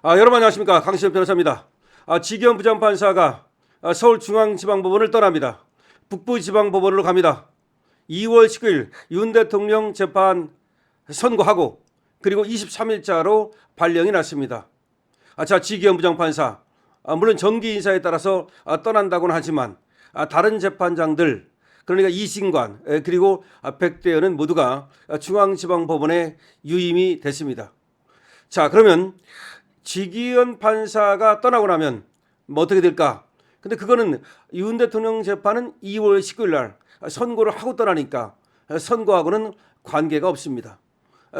여러분 안녕하십니까. 강시현 변호사입니다. 지기현 부장판사가 서울중앙지방법원을 떠납니다. 북부지방법원으로 갑니다. 2월 19일 윤 대통령 재판 선고하고 그리고 23일자로 발령이 났습니다. 지기현 부장판사 물론 정기 인사에 따라서 떠난다고는 하지만 다른 재판장들 그러니까 이신관 그리고 백대현은 모두가 중앙지방법원에 유임이 됐습니다. 그러면 지기현 판사가 떠나고 나면 뭐 어떻게 될까? 근데 그거는 윤 대통령 재판은 2월 19일 날 선고를 하고 떠나니까 선고하고는 관계가 없습니다.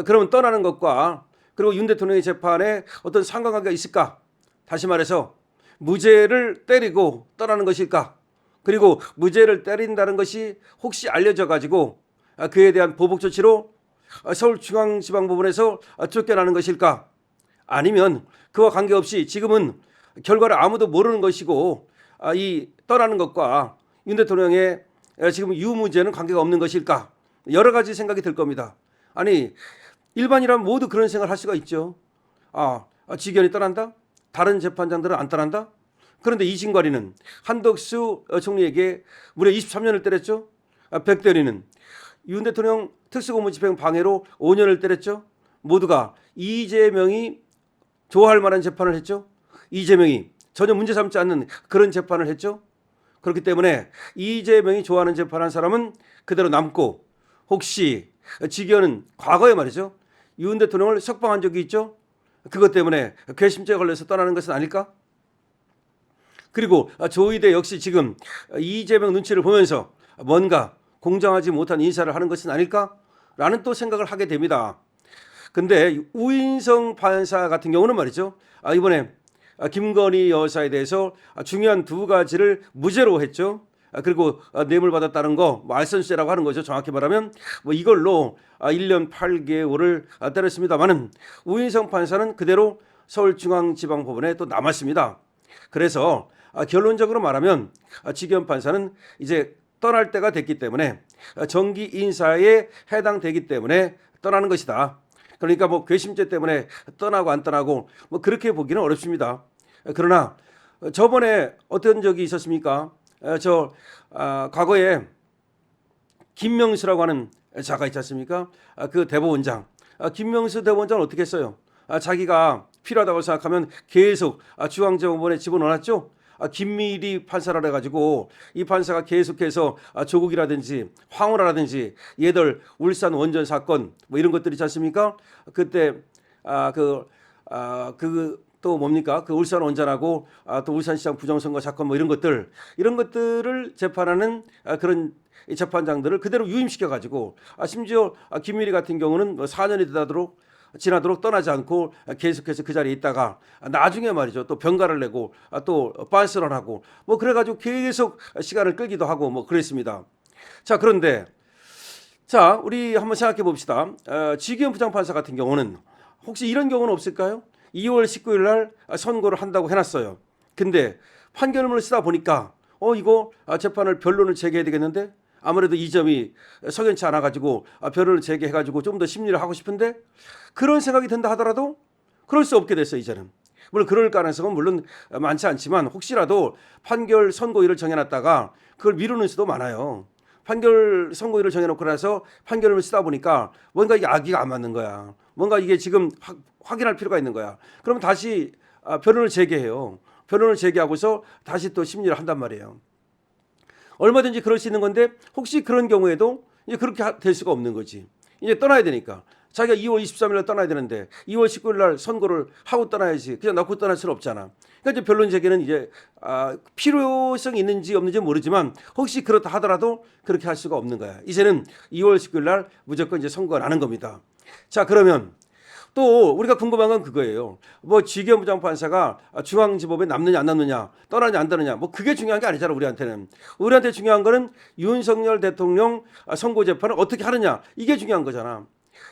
그러면 떠나는 것과 그리고 윤 대통령의 재판에 어떤 상관관계가 있을까? 다시 말해서 무죄를 때리고 떠나는 것일까? 그리고 무죄를 때린다는 것이 혹시 알려져 가지고 그에 대한 보복 조치로 서울중앙지방법원에서 쫓겨나는 것일까? 아니면 그와 관계없이 지금은 결과를 아무도 모르는 것이고 이 떠나는 것과 윤 대통령의 지금 유무죄는 관계가 없는 것일까? 여러 가지 생각이 들 겁니다. 아니 일반이라면 모두 그런 생각을 할 수가 있죠. 지기현이 떠난다? 다른 재판장들은 안 떠난다? 그런데 이진관이는 한덕수 총리에게 무려 23년을 때렸죠. 백대리는 윤 대통령 특수고무집행 방해로 5년을 때렸죠. 모두가 이재명이 좋아할 만한 재판을 했죠. 이재명이 전혀 문제 삼지 않는 그런 재판을 했죠. 그렇기 때문에 이재명이 좋아하는 재판한 사람은 그대로 남고 혹시 지기현은 과거에 말이죠. 윤 대통령을 석방한 적이 있죠. 그것 때문에 괘씸죄에 걸려서 떠나는 것은 아닐까? 그리고 조의대 역시 지금 이재명 눈치를 보면서 뭔가 공정하지 못한 인사를 하는 것은 아닐까? 라는 또 생각을 하게 됩니다. 근데 우인성 판사 같은 경우는 말이죠. 이번에 김건희 여사에 대해서 중요한 두 가지를 무죄로 했죠. 그리고 뇌물 받았다는 거 알선죄라고 하는 거죠. 정확히 말하면 이걸로 1년 8개월을 때렸습니다만은 우인성 판사는 그대로 서울중앙지방법원에 또 남았습니다. 그래서 결론적으로 말하면 지기현 판사는 이제 떠날 때가 됐기 때문에 정기 인사에 해당되기 때문에 떠나는 것이다. 그러니까 괘씸죄 때문에 떠나고 안 떠나고 그렇게 보기는 어렵습니다. 그러나 저번에 어떤 적이 있었습니까? 과거에 김명수라고 하는 자가 있지 않습니까? 그 대법원장. 김명수 대법원장은 어떻게 했어요? 자기가 필요하다고 생각하면 계속 중앙지방법원에 집어넣었죠. 김미리 판사라 해가지고 이 판사가 계속해서 조국이라든지 황홀아라든지 얘들 울산 원전 사건 이런 것들이 있지 않습니까? 그때 또 뭡니까? 그 울산 원전하고 또 울산시장 부정선거 사건 이런 것들을 재판하는 그런 재판장들을 그대로 유임시켜 가지고 심지어 김미리 같은 경우는 4년이 지나도록 떠나지 않고 계속해서 그 자리에 있다가 나중에 말이죠. 또 병가를 내고 또 빤스런 하고 그래가지고 계속 시간을 끌기도 하고 그랬습니다. 그런데 우리 한번 생각해 봅시다. 지기현 부장판사 같은 경우는 혹시 이런 경우는 없을까요? 2월 19일 날 선고를 한다고 해놨어요. 근데 판결문을 쓰다 보니까 이거 재판을 변론을 제기해야 되겠는데 아무래도 이 점이 석연치 않아 가지고 변론을 제기해 가지고 좀 더 심리를 하고 싶은데 그런 생각이 든다 하더라도 그럴 수 없게 됐어요. 이제는 물론 그럴 가능성은 물론 많지 않지만 혹시라도 판결 선고일을 정해놨다가 그걸 미루는 수도 많아요. 판결 선고일을 정해놓고 나서 판결을 쓰다 보니까 뭔가 이게 악의가 안 맞는 거야. 뭔가 이게 지금 확인할 필요가 있는 거야. 그러면 다시 변론을 제기해요. 변론을 제기하고서 다시 또 심리를 한단 말이에요. 얼마든지 그럴 수 있는 건데 혹시 그런 경우에도 이제 그렇게 될 수가 없는 거지. 이제 떠나야 되니까. 자기가 2월 23일 날 떠나야 되는데 2월 19일 날 선고를 하고 떠나야지. 그냥 놓고 떠날 수는 없잖아. 그러니까 이제 변론 제기는 이제 필요성이 있는지 없는지 모르지만 혹시 그렇다 하더라도 그렇게 할 수가 없는 거야. 이제는 2월 19일 날 무조건 이제 선고가 나는 겁니다. 그러면 또 우리가 궁금한 건 그거예요. 지기현 부장판사가 중앙지법에 남느냐 안 남느냐, 떠나느냐 안 떠나느냐, 그게 중요한 게 아니잖아. 우리한테 중요한 거는 윤석열 대통령 선고 재판을 어떻게 하느냐, 이게 중요한 거잖아.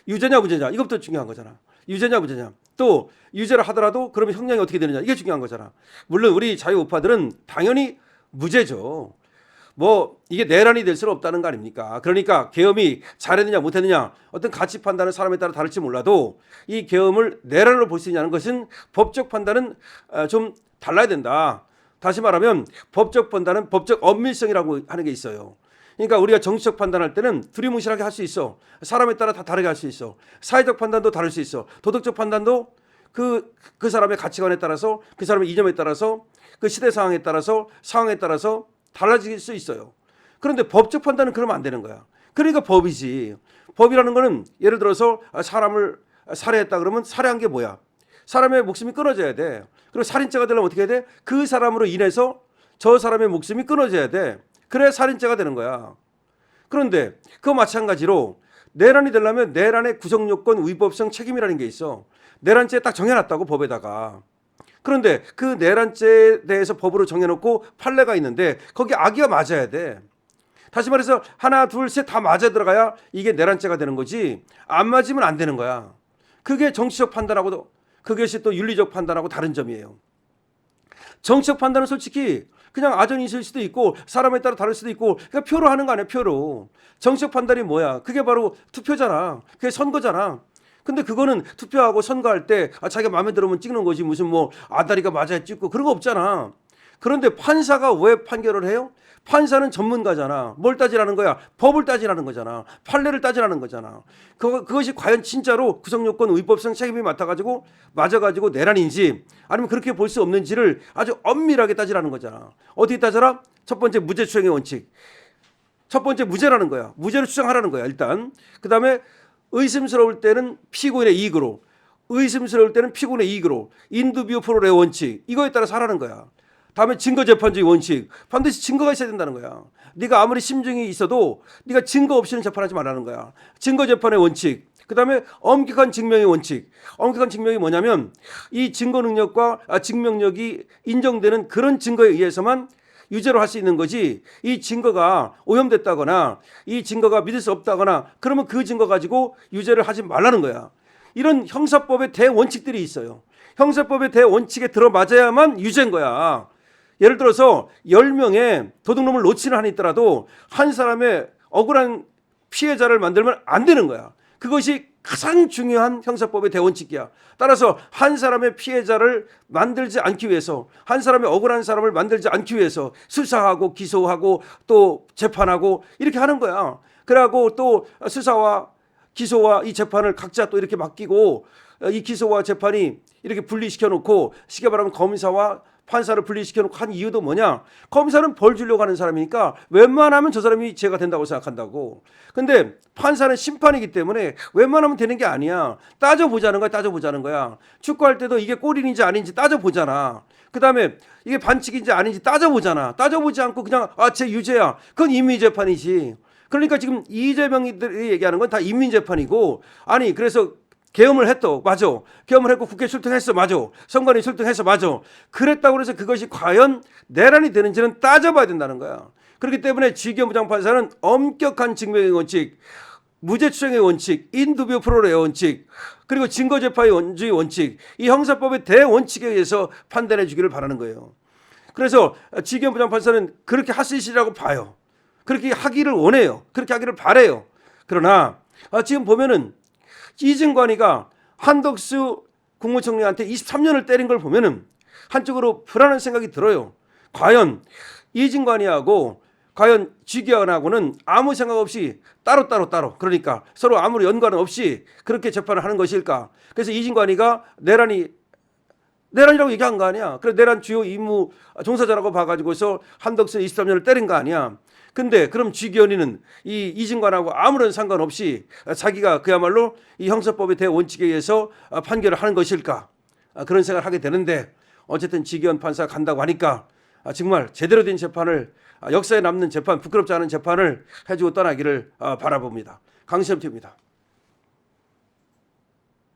유죄냐 무죄냐, 이것도 중요한 거잖아. 유죄냐 무죄냐. 또 유죄를 하더라도 그러면 형량이 어떻게 되느냐, 이게 중요한 거잖아. 물론 우리 자유우파들은 당연히 무죄죠. 뭐 이게 내란이 될 수는 없다는 거 아닙니까? 그러니까 계엄이 잘했느냐 못했느냐 어떤 가치 판단은 사람에 따라 다를지 몰라도 이 계엄을 내란으로 볼 수 있냐는 것은 법적 판단은 좀 달라야 된다. 다시 말하면 법적 판단은 법적 엄밀성이라고 하는 게 있어요. 그러니까 우리가 정치적 판단할 때는 두리뭉실하게 할 수 있어. 사람에 따라 다 다르게 할 수 있어. 사회적 판단도 다를 수 있어. 도덕적 판단도 그 사람의 가치관에 따라서, 그 사람의 이념에 따라서, 그 시대 상황에 따라서, 상황에 따라서 달라질 수 있어요. 그런데 법적 판단은 그러면 안 되는 거야. 그러니까 법이지. 법이라는 거는 예를 들어서 사람을 살해했다 그러면 살해한 게 뭐야? 사람의 목숨이 끊어져야 돼. 그리고 살인죄가 되려면 어떻게 해야 돼? 그 사람으로 인해서 저 사람의 목숨이 끊어져야 돼. 그래야 살인죄가 되는 거야. 그런데 그거 마찬가지로 내란이 되려면 내란의 구성요건 위법성 책임이라는 게 있어. 내란죄 딱 정해놨다고 법에다가. 그런데 그 내란죄에 대해서 법으로 정해놓고 판례가 있는데 거기 악의가 맞아야 돼. 다시 말해서 하나 둘 셋 다 맞아 들어가야 이게 내란죄가 되는 거지 안 맞으면 안 되는 거야. 그게 정치적 판단하고도 그것이 또 윤리적 판단하고 다른 점이에요. 정치적 판단은 솔직히 그냥 아전이 있을 수도 있고 사람에 따라 다를 수도 있고 그러니까 표로 하는 거 아니야. 표로. 정치적 판단이 뭐야? 그게 바로 투표잖아. 그게 선거잖아. 근데 그거는 투표하고 선거할 때 자기가 마음에 들으면 찍는 거지 무슨 뭐 아다리가 맞아야 찍고 그런 거 없잖아. 그런데 판사가 왜 판결을 해요? 판사는 전문가잖아. 뭘 따지라는 거야? 법을 따지라는 거잖아. 판례를 따지라는 거잖아. 그것이 과연 진짜로 구성요건 위법성 책임이 맞아가지고 내란인지 아니면 그렇게 볼 수 없는지를 아주 엄밀하게 따지라는 거잖아. 어떻게 따져라? 첫 번째 무죄 추정의 원칙. 첫 번째 무죄라는 거야. 무죄를 추정하라는 거야 일단. 그 다음에 의심스러울 때는 피고인의 이익으로, 의심스러울 때는 피고인의 이익으로, 인두비오 프로레 원칙 이거에 따라서 하라는 거야. 다음에 증거재판주의 원칙. 반드시 증거가 있어야 된다는 거야. 네가 아무리 심증이 있어도 네가 증거 없이는 재판하지 말라는 거야. 증거재판의 원칙. 그 다음에 엄격한 증명의 원칙. 엄격한 증명이 뭐냐면 이 증거 능력과 증명력이 인정되는 그런 증거에 의해서만 유죄로 할 수 있는 거지 이 증거가 오염됐다거나 이 증거가 믿을 수 없다거나 그러면 그 증거 가지고 유죄를 하지 말라는 거야. 이런 형사법의 대원칙들이 있어요. 형사법의 대원칙에 들어맞아야만 유죄인 거야. 예를 들어서 10명의 도둑놈을 놓치는 한이 있더라도 한 사람의 억울한 피해자를 만들면 안 되는 거야. 그것이 가장 중요한 형사법의 대원칙이야. 따라서 한 사람의 피해자를 만들지 않기 위해서 한 사람의 억울한 사람을 만들지 않기 위해서 수사하고 기소하고 또 재판하고 이렇게 하는 거야. 그러고 또 수사와 기소와 이 재판을 각자 또 이렇게 맡기고 이 기소와 재판이 이렇게 분리시켜 놓고 쉽게 말하면 검사와 판사를 분리시켜 놓고 한 이유도 뭐냐? 검사는 벌 주려고 하는 사람이니까 웬만하면 저 사람이 죄가 된다고 생각한다고. 근데 판사는 심판이기 때문에 웬만하면 되는 게 아니야. 따져보자는 거야. 따져보자는 거야. 축구할 때도 이게 골인지 아닌지 따져보잖아. 그 다음에 이게 반칙인지 아닌지 따져보잖아. 따져보지 않고 그냥 쟤 유죄야. 그건 임의재판이지. 그러니까 지금 이재명이들이 얘기하는 건 다 인민재판이고 아니 그래서 계엄을 했다. 맞아. 계엄을 했고 국회 출동했어. 맞아. 선관위 출동했어. 맞아. 그랬다고 해서 그것이 과연 내란이 되는지는 따져봐야 된다는 거야. 그렇기 때문에 지기현 부장판사는 엄격한 증명의 원칙, 무죄 추정의 원칙, 인두비오 프로레의 원칙, 그리고 증거재판의 원칙, 이 형사법의 대원칙에 의해서 판단해 주기를 바라는 거예요. 그래서 지기현 부장판사는 그렇게 하시리라고 봐요. 그렇게 하기를 원해요. 그렇게 하기를 바래요. 그러나 지금 보면은 이진관이가 한덕수 국무총리한테 23년을 때린 걸 보면은 한쪽으로 불안한 생각이 들어요. 과연 이진관이하고 과연 지기현하고는 아무 생각 없이 따로 그러니까 서로 아무런 연관 없이 그렇게 재판을 하는 것일까? 그래서 이진관이가 내란이라고 얘기한 거 아니야. 그래 내란 주요 임무 종사자라고 봐가지고서 한덕수 23년을 때린 거 아니야. 근데 그럼 지기현이는 이 이진관하고 아무런 상관없이 자기가 그야말로 이 형사법의 대원칙에 의해서 판결을 하는 것일까? 그런 생각을 하게 되는데 어쨌든 지기현 판사가 간다고 하니까 정말 제대로 된 재판을 역사에 남는 재판, 부끄럽지 않은 재판을 해주고 떠나기를 바라봅니다. 강시엄TV입니다.